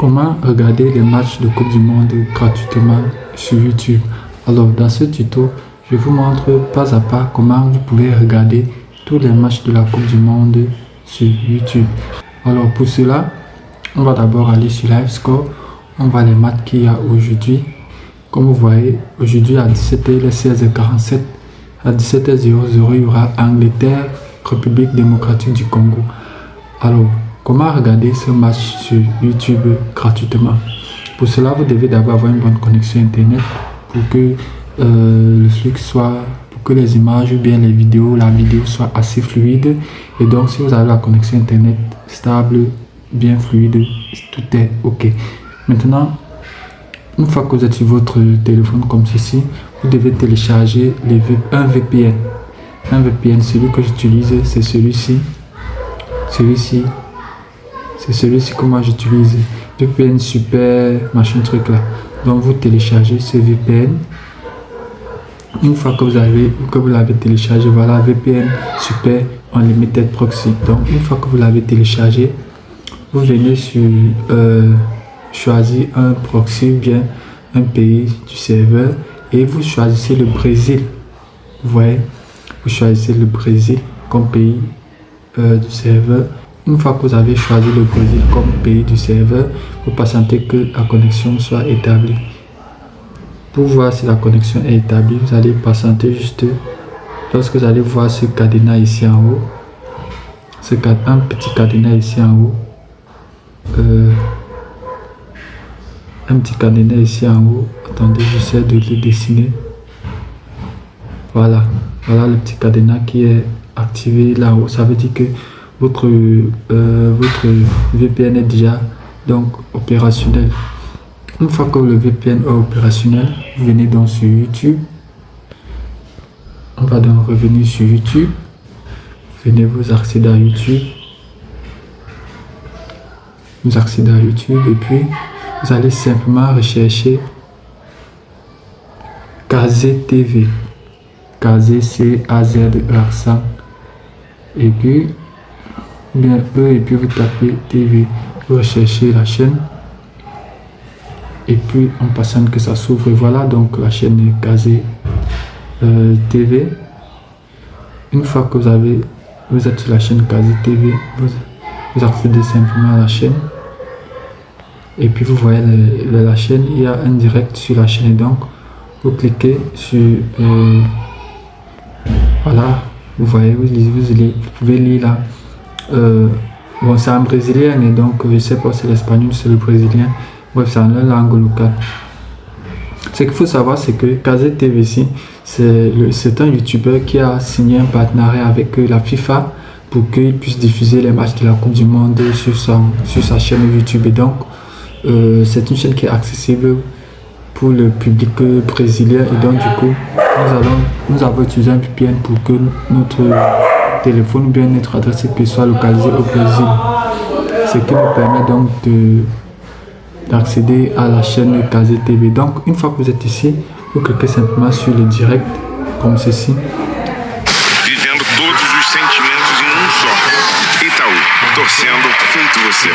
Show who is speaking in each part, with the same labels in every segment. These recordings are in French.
Speaker 1: Comment regarder les matchs de Coupe du Monde gratuitement sur YouTube? Alors dans ce tuto, je vous montre pas à pas comment vous pouvez regarder tous les matchs de la Coupe du Monde sur YouTube. Alors pour cela, on va d'abord aller sur Livescore. On voit les matchs qu'il y a aujourd'hui. Comme vous voyez, aujourd'hui à 17h, les 16h47, à 17h00, il y aura Angleterre, République démocratique du Congo. Alors, comment regarder ce match sur YouTube gratuitement? Pour cela, vous devez d'abord avoir une bonne connexion Internet pour que le flux soit, pour que les images ou bien les vidéos, la vidéo soit assez fluide. Et donc, si vous avez la connexion Internet stable, bien fluide, tout est OK. Maintenant, une fois que vous êtes sur votre téléphone comme ceci, vous devez télécharger un VPN. Un VPN, celui que j'utilise, c'est celui-ci. C'est celui-ci que moi j'utilise. VPN super, machin truc là. Donc vous téléchargez ce VPN. Une fois que vous l'avez téléchargé, voilà, VPN super Unlimited Proxy. Donc une fois que vous l'avez téléchargé, vous venez sur choisir un proxy ou bien un pays du serveur et vous choisissez le Brésil. Vous voyez, vous choisissez le Brésil comme pays du serveur. Une fois que vous avez choisi le Brésil comme pays du serveur, vous patientez que la connexion soit établie. Pour voir si la connexion est établie, vous allez patienter juste lorsque vous allez voir ce cadenas ici en haut, un petit cadenas ici en haut, un petit cadenas ici en haut. Attendez, j'essaie de le dessiner. Voilà le petit cadenas qui est activé là-haut. Ça veut dire que votre VPN est déjà donc opérationnel. Une fois que le VPN est opérationnel, vous venez donc sur YouTube. On va donc revenir sur YouTube. Venez vous accéder à YouTube. Vous accédez à YouTube et puis vous allez simplement rechercher Kazé TV. Kazé C-A-Z-E-R-100 et puis bien et puis vous tapez TV, vous recherchez la chaîne et puis en passant que ça s'ouvre. Voilà donc la chaîne Kazé TV. Une fois que vous êtes sur la chaîne Kazé TV, vous accédez simplement à la chaîne et puis vous voyez la chaîne. Il y a un direct sur la chaîne et donc vous cliquez sur voilà, vous voyez, vous pouvez lire là. Bon, c'est en brésilien et donc je sais pas si c'est l'espagnol, c'est le brésilien. Bref, c'est en leur langue locale. Ce qu'il faut savoir, c'est que Kazé TV ici, c'est un youtubeur qui a signé un partenariat avec la FIFA pour qu'il puisse diffuser les matchs de la Coupe du Monde sur sa chaîne YouTube. Et donc, c'est une chaîne qui est accessible pour le public brésilien. Et donc, du coup, nous avons utilisé un VPN pour que notre téléphone ou bien notre adresse IP soit localisée au Brésil. Ce qui nous permet donc d'accéder à la chaîne Kazé TV. Donc, une fois que vous êtes ici, vous cliquez simplement sur le direct, comme ceci.
Speaker 2: Vivendo todos os sentimentos em só. Itaú, torcendo feito você.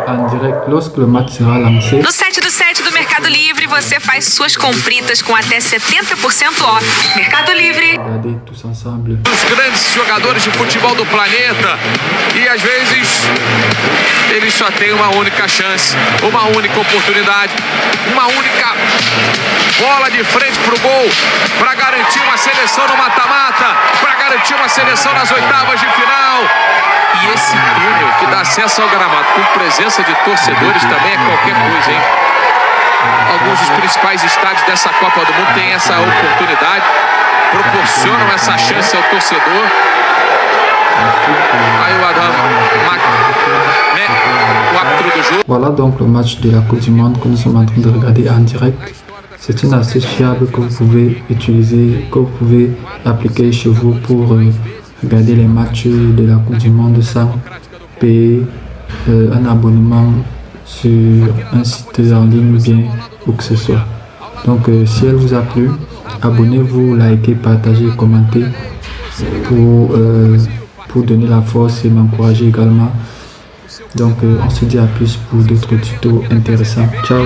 Speaker 1: En direct, lorsque le match sera lancé.
Speaker 3: No site do Mercado Livre, você faz suas compritas com até 70% off. Mercado Livre.
Speaker 1: Regardez tous ensemble.
Speaker 4: Os grandes jogadores de futebol do planeta e às vezes eles só têm uma única chance, uma única oportunidade, uma única bola de frente pro gol para garantir uma seleção no mata-mata, para garantir uma seleção nas oitavas de final. E esse túnel que dá acesso ao gramado com presença de torcedores também é qualquer coisa, hein? Alguns dos principais estádios dessa Copa do Mundo têm essa oportunidade, proporcionam essa chance ao torcedor. Aí o Adam o árbitro do jogo.
Speaker 1: Voilà donc le match de la Coupe du Monde que nous sommes en train de regarder en direct. C'est une astuce fiable que vous pouvez utiliser, que vous pouvez appliquer chez vous pour regarder les matchs de la Coupe du Monde sans payer un abonnement sur un site en ligne ou bien où que ce soit. Donc si elle vous a plu, abonnez-vous, likez, partagez, commentez pour donner la force et m'encourager également Donc on se dit à plus pour d'autres tutos intéressants. Ciao.